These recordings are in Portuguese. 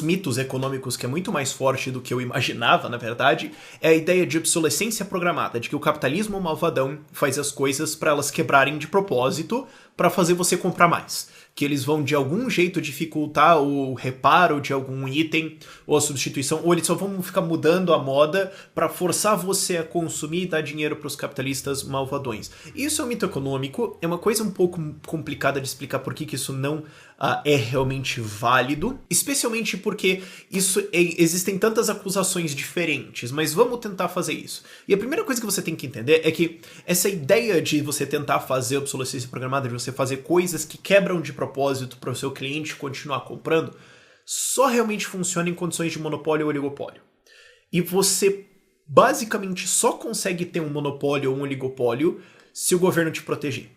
dos mitos econômicos que é muito mais forte do que eu imaginava, na verdade, é a ideia de obsolescência programada, de que o capitalismo malvadão faz as coisas para elas quebrarem de propósito para fazer você comprar mais. Que eles vão de algum jeito dificultar o reparo de algum item ou a substituição, ou eles só vão ficar mudando a moda para forçar você a consumir e dar dinheiro para os capitalistas malvadões. Isso é um mito econômico, é uma coisa um pouco complicada de explicar por que isso não é realmente válido, especialmente porque existem tantas acusações diferentes, mas vamos tentar fazer isso. E a primeira coisa que você tem que entender é que essa ideia de você tentar fazer obsolescência programada, de você fazer coisas que quebram de propósito para o seu cliente continuar comprando, só realmente funciona em condições de monopólio ou oligopólio. E você basicamente só consegue ter um monopólio ou um oligopólio se o governo te proteger.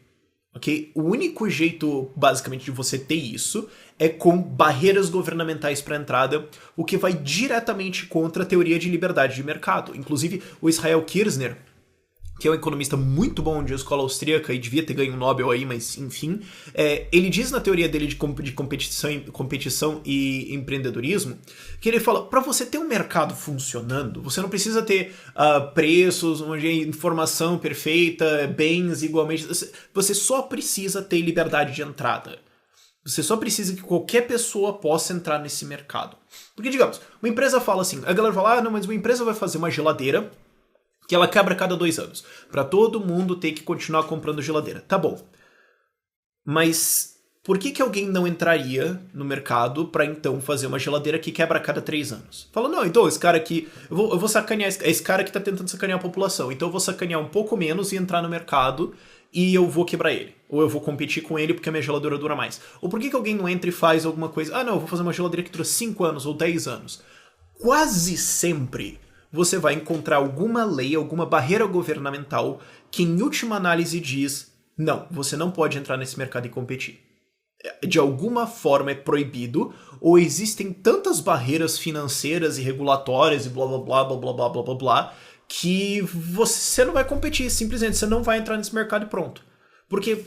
Okay? O único jeito, basicamente, de você ter isso é com barreiras governamentais para a entrada, o que vai diretamente contra a teoria de liberdade de mercado. Inclusive, o Israel Kirzner, que é um economista muito bom de escola austríaca e devia ter ganho um Nobel aí, mas enfim, ele diz na teoria dele de competição e empreendedorismo, que ele fala, para você ter um mercado funcionando, você não precisa ter preços, informação perfeita, bens igualmente, você só precisa ter liberdade de entrada. Você só precisa que qualquer pessoa possa entrar nesse mercado. Porque, digamos, uma empresa fala assim, a galera fala, não, mas uma empresa vai fazer uma geladeira que ela quebra a cada 2 anos, para todo mundo ter que continuar comprando geladeira. Tá bom. Mas por que alguém não entraria no mercado para então fazer uma geladeira que quebra a cada 3 anos? Fala, não, então esse cara aqui, eu vou sacanear esse cara que tá tentando sacanear a população, então eu vou sacanear um pouco menos e entrar no mercado e eu vou quebrar ele. Ou eu vou competir com ele porque a minha geladeira dura mais. Ou por que alguém não entra e faz alguma coisa? Ah, não, eu vou fazer uma geladeira que dura 5 anos ou 10 anos. Quase sempre você vai encontrar alguma lei, alguma barreira governamental que em última análise diz, não, você não pode entrar nesse mercado e competir. De alguma forma é proibido, ou existem tantas barreiras financeiras e regulatórias e blá blá blá blá blá blá blá blá blá, que você não vai competir, simplesmente você não vai entrar nesse mercado e pronto. Porque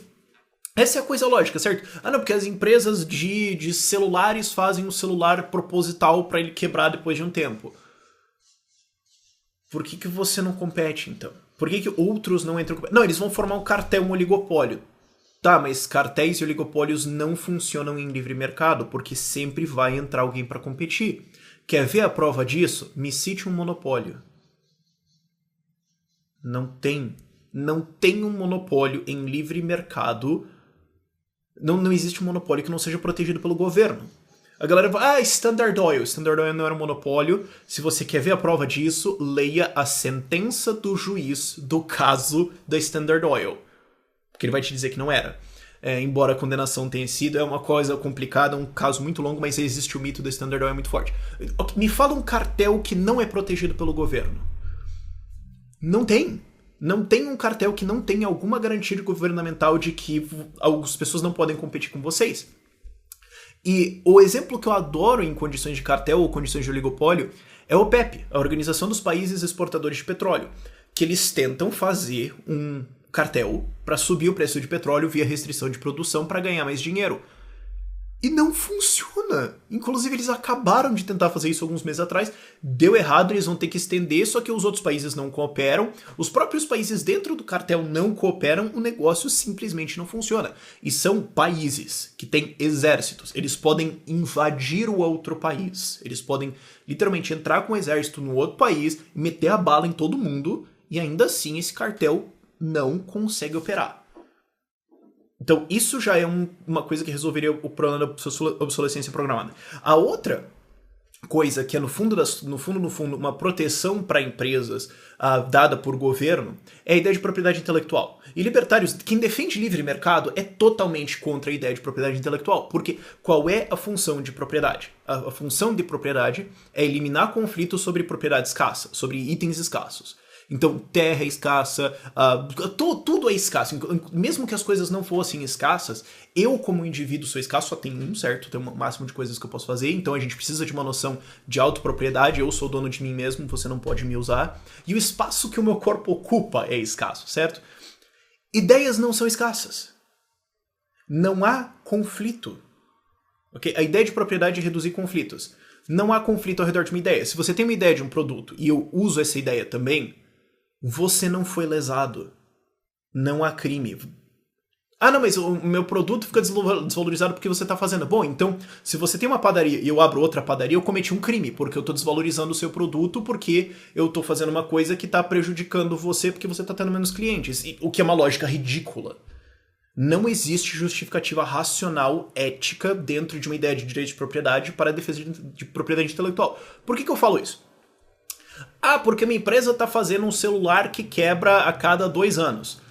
essa é a coisa lógica, certo? Ah não, porque as empresas de celulares fazem um celular proposital para ele quebrar depois de um tempo. Por que você não compete, então? Por que outros não entram? Não, eles vão formar um cartel, um oligopólio. Tá, mas cartéis e oligopólios não funcionam em livre mercado, porque sempre vai entrar alguém para competir. Quer ver a prova disso? Me cite um monopólio. Não tem. Não tem um monopólio em livre mercado. Não existe um monopólio que não seja protegido pelo governo. A galera fala, Standard Oil. Standard Oil não era um monopólio. Se você quer ver a prova disso, leia a sentença do juiz do caso da Standard Oil. Porque ele vai te dizer que não era. Embora a condenação tenha sido, é uma coisa complicada, um caso muito longo, mas existe o mito da Standard Oil, é muito forte. Me fala um cartel que não é protegido pelo governo. Não tem. Não tem um cartel que não tenha alguma garantia governamental de que as pessoas não podem competir com vocês. E o exemplo que eu adoro em condições de cartel ou condições de oligopólio é a OPEP, a Organização dos Países Exportadores de Petróleo, que eles tentam fazer um cartel para subir o preço de petróleo via restrição de produção para ganhar mais dinheiro. E não funciona. Inclusive, eles acabaram de tentar fazer isso alguns meses atrás. Deu errado, eles vão ter que estender, só que os outros países não cooperam. Os próprios países dentro do cartel não cooperam. O negócio simplesmente não funciona. E são países que têm exércitos. Eles podem invadir o outro país. Eles podem literalmente entrar com um exército no outro país, meter a bala em todo mundo, e ainda assim esse cartel não consegue operar. Então, isso já é uma coisa que resolveria o problema da obsolescência programada. A outra coisa que é, no fundo, uma proteção para empresas dada por governo é a ideia de propriedade intelectual. E libertários, quem defende livre mercado, é totalmente contra a ideia de propriedade intelectual. Porque qual é a função de propriedade? A função de propriedade é eliminar conflitos sobre propriedade escassa, sobre itens escassos. Então, terra é escassa, tudo é escasso. Mesmo que as coisas não fossem escassas, eu, como indivíduo, sou escasso, só tenho um, certo? Tem um máximo de coisas que eu posso fazer, então a gente precisa de uma noção de autopropriedade. Eu sou dono de mim mesmo, você não pode me usar. E o espaço que o meu corpo ocupa é escasso, certo? Ideias não são escassas. Não há conflito. Okay? A ideia de propriedade é reduzir conflitos. não há conflito ao redor de uma ideia. Se você tem uma ideia de um produto e eu uso essa ideia também, você não foi lesado. Não há crime. Ah, não, mas o meu produto fica desvalorizado porque você está fazendo. Bom, então, se você tem uma padaria e eu abro outra padaria, eu cometi um crime, porque eu estou desvalorizando o seu produto porque eu estou fazendo uma coisa que está prejudicando você porque você está tendo menos clientes. O que é uma lógica ridícula. Não existe justificativa racional, ética, dentro de uma ideia de direito de propriedade para a defesa de propriedade intelectual. Por que eu falo isso? Ah, porque minha empresa está fazendo um celular que quebra a cada 2 anos.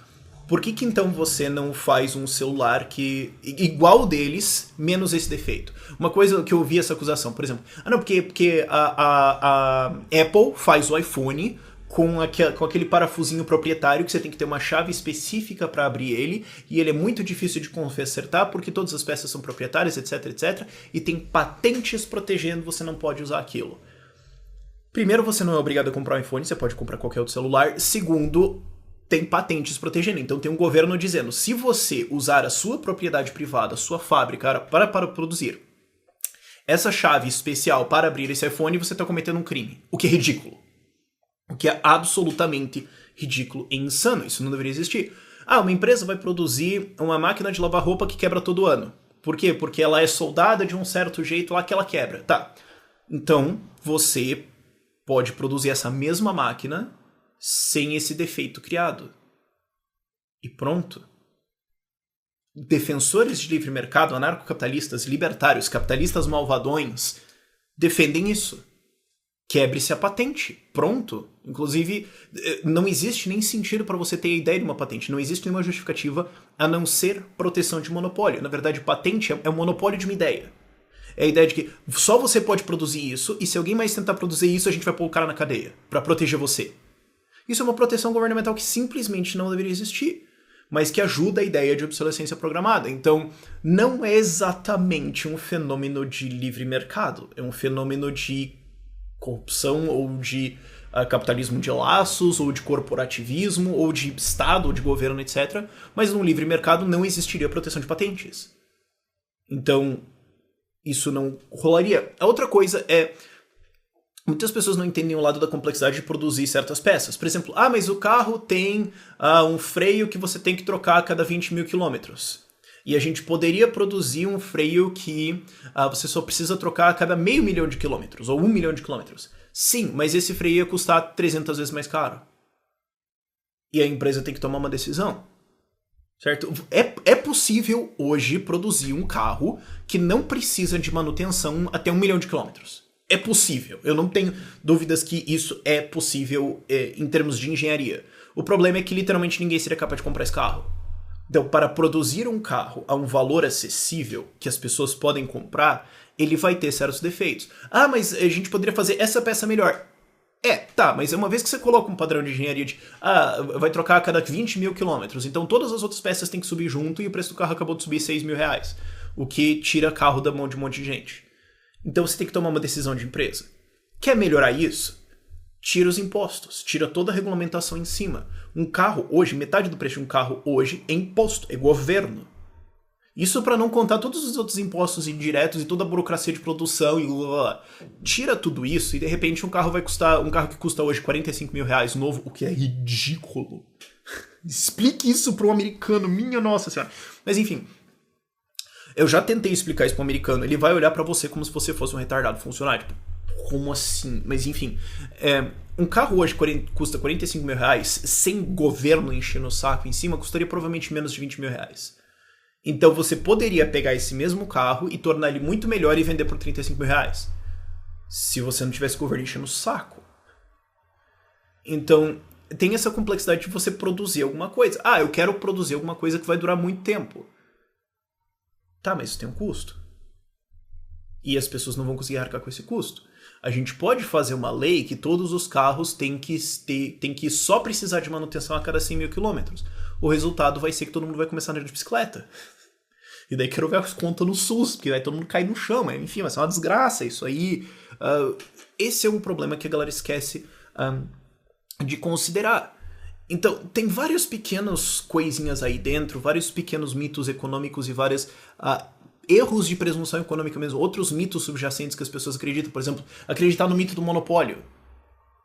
Por que então você não faz um celular que igual deles, menos esse defeito? Uma coisa que eu ouvi essa acusação, por exemplo, porque a Apple faz o iPhone com aquele parafusinho proprietário que você tem que ter uma chave específica para abrir ele, e ele é muito difícil de consertar porque todas as peças são proprietárias, etc, etc, e tem patentes protegendo, você não pode usar aquilo. Primeiro, você não é obrigado a comprar um iPhone, você pode comprar qualquer outro celular. Segundo, tem patentes protegendo. Então tem um governo dizendo, se você usar a sua propriedade privada, a sua fábrica para produzir essa chave especial para abrir esse iPhone, você está cometendo um crime. O que é ridículo. O que é absolutamente ridículo e insano. Isso não deveria existir. Ah, uma empresa vai produzir uma máquina de lavar roupa que quebra todo ano. Por quê? Porque ela é soldada de um certo jeito lá que ela quebra. Tá. Então, você pode produzir essa mesma máquina sem esse defeito criado. E pronto. Defensores de livre mercado, anarcocapitalistas, libertários, capitalistas malvadões, defendem isso. Quebre-se a patente. Pronto. Inclusive, não existe nem sentido para você ter a ideia de uma patente. Não existe nenhuma justificativa a não ser proteção de monopólio. Na verdade, patente é um monopólio de uma ideia. É a ideia de que só você pode produzir isso, e se alguém mais tentar produzir isso, a gente vai pôr o cara na cadeia para proteger você. Isso é uma proteção governamental que simplesmente não deveria existir, mas que ajuda a ideia de obsolescência programada. Então, não é exatamente um fenômeno de livre mercado, é um fenômeno de corrupção ou de capitalismo de laços, ou de corporativismo, ou de Estado, ou de governo, etc. Mas num livre mercado não existiria proteção de patentes. Então, isso não rolaria. A outra coisa é, muitas pessoas não entendem o lado da complexidade de produzir certas peças. Por exemplo, mas o carro tem um freio que você tem que trocar a cada 20 mil quilômetros. E a gente poderia produzir um freio que você só precisa trocar a cada 500 mil de quilômetros, ou 1 milhão de quilômetros. Sim, mas esse freio ia custar 300 vezes mais caro. E a empresa tem que tomar uma decisão. Certo? É possível hoje produzir um carro que não precisa de manutenção até 1 milhão de quilômetros. É possível. Eu não tenho dúvidas que isso é possível em termos de engenharia. O problema é que literalmente ninguém seria capaz de comprar esse carro. Então, para produzir um carro a um valor acessível que as pessoas podem comprar, ele vai ter certos defeitos. Mas a gente poderia fazer essa peça melhor. Tá, mas uma vez que você coloca um padrão de engenharia de vai trocar a cada 20 mil quilômetros, então todas as outras peças têm que subir junto e o preço do carro acabou de subir 6 mil reais, o que tira carro da mão de um monte de gente. Então você tem que tomar uma decisão de empresa. Quer melhorar isso? Tira os impostos, tira toda a regulamentação em cima. Um carro hoje, metade do preço de um carro hoje é imposto, é governo. Isso para não contar todos os outros impostos indiretos e toda a burocracia de produção e tira tudo isso e de repente um carro que custa hoje 45 mil reais novo, o que é ridículo. Explique isso para um americano, minha nossa senhora. Mas enfim, eu já tentei explicar isso para um americano, ele vai olhar para você como se você fosse um retardado funcionário. Tipo, como assim? Mas enfim, um carro hoje custa 45 mil reais, sem governo enchendo o saco em cima, custaria provavelmente menos de 20 mil reais. Então você poderia pegar esse mesmo carro e tornar ele muito melhor e vender por 35 mil reais. Se você não tivesse governo enchendo o saco. Então, tem essa complexidade de você produzir alguma coisa. Eu quero produzir alguma coisa que vai durar muito tempo. Tá, mas isso tem um custo. E as pessoas não vão conseguir arcar com esse custo. A gente pode fazer uma lei que todos os carros têm que só precisar de manutenção a cada 100 mil quilômetros. O resultado vai ser que todo mundo vai começar a andar de bicicleta. E daí quero ver as contas no SUS, porque vai todo mundo cair no chão. Mas, enfim, vai ser uma desgraça isso aí. Esse é um problema que a galera esquece de considerar. Então, tem várias pequenas coisinhas aí dentro, vários pequenos mitos econômicos e várias erros de presunção econômica mesmo, outros mitos subjacentes que as pessoas acreditam. Por exemplo, acreditar no mito do monopólio.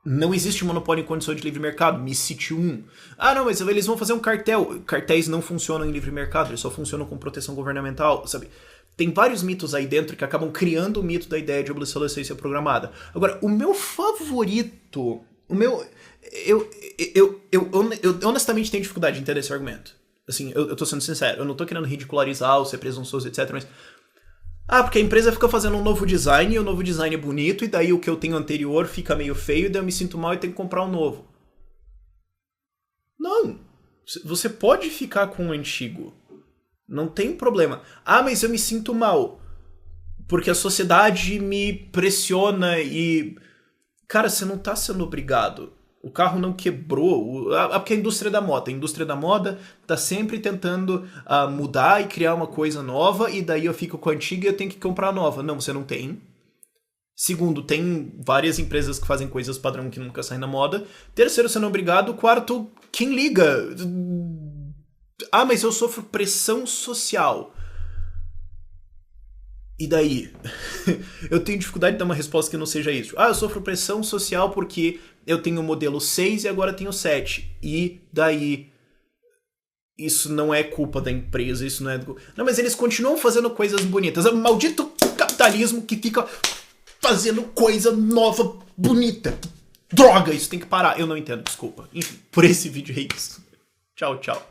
Não existe monopólio em condições de livre mercado. Me cite um. Ah, não, mas eles vão fazer um cartel. Cartéis não funcionam em livre mercado, eles só funcionam com proteção governamental, sabe? Tem vários mitos aí dentro que acabam criando o mito da ideia de obsolescência programada. Agora, o meu favorito... Eu honestamente tenho dificuldade de entender esse argumento. Assim, eu tô sendo sincero. Eu não tô querendo ridicularizar ou ser presunçoso, etc. Mas... porque a empresa fica fazendo um novo design, e o novo design é bonito, e daí o que eu tenho anterior fica meio feio, e daí eu me sinto mal e tenho que comprar um novo. Não. Você pode ficar com o antigo. Não tem problema. Mas eu me sinto mal. Porque a sociedade me pressiona e... Cara, você não tá sendo obrigado. O carro não quebrou. Porque a indústria da moda. A indústria da moda tá sempre tentando mudar e criar uma coisa nova, e daí eu fico com a antiga e eu tenho que comprar a nova. Não, você não tem. Segundo, tem várias empresas que fazem coisas padrão que nunca saem na moda. Terceiro, você não é obrigado. Quarto, quem liga? Mas eu sofro pressão social. E daí? Eu tenho dificuldade de dar uma resposta que não seja isso. Eu sofro pressão social porque eu tenho o modelo 6 e agora tenho 7. E daí? Isso não é culpa da empresa, isso não é... Não, mas eles continuam fazendo coisas bonitas. É o maldito capitalismo que fica fazendo coisa nova, bonita. Droga, isso tem que parar. Eu não entendo, desculpa. Enfim, por esse vídeo é isso. Tchau, tchau.